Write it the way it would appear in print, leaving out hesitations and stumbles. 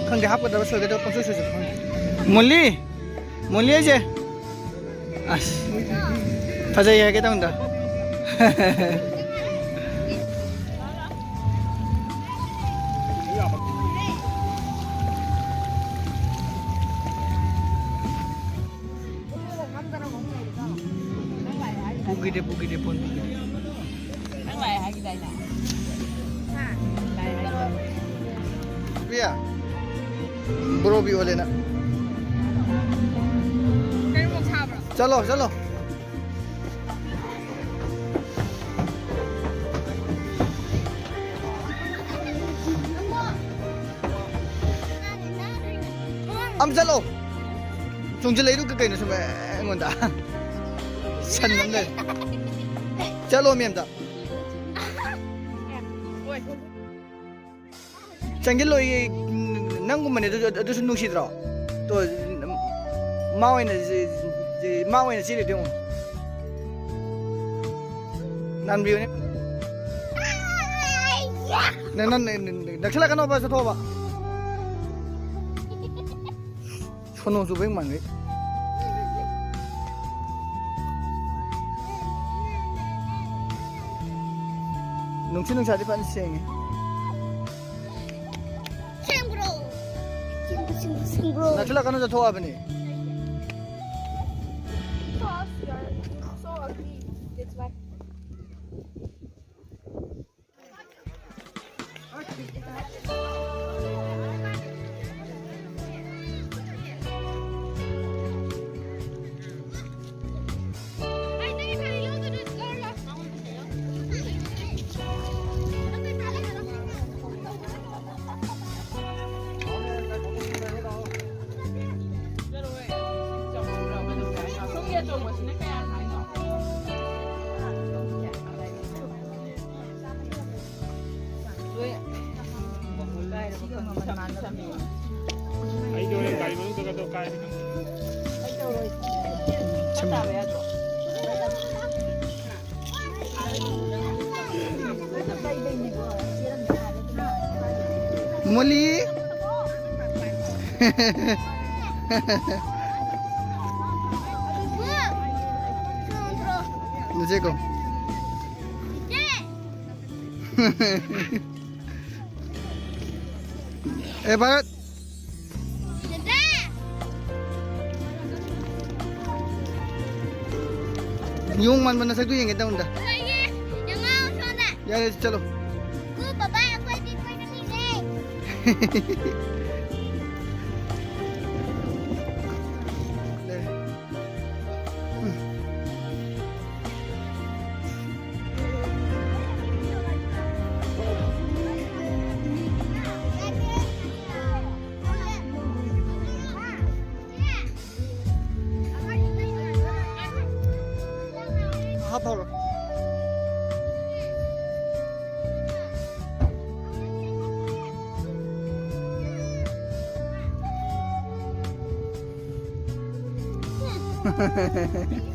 khang hap kada so kada pasu so mulli mulli je as fazai hai ke taunda Bugi de pun. Nang lại hai cái đây nè. Ha, đây đây. Pia. Bro भी बोले ना. Cái một sao rồi. चलो चलो. चलो. chúng chỉ lấy được cái cây này xong rồi ngon đã. Sân lắm đây. Chalo miệng ta. Chẳng cái lối năng của mình đó là nung xịt rồi. Tôi mau này chỉ để đúng. Nam biu này. Nè chắc là cái nó bao giờ thôi ba. Con nó giúp anh mà đấy. Nung sa di pa sing. Singro. Na chula kana ja thoa bani. So ugly. That's why. Ahí yo le caigo, no toca tocar. Muli. Nó chơi cùng. Ê bác. Yung man na sa tuwing ito unda. Yang mau sana. Ya chalo. Ku baba aku di mana sini. Hop hop. Hehehe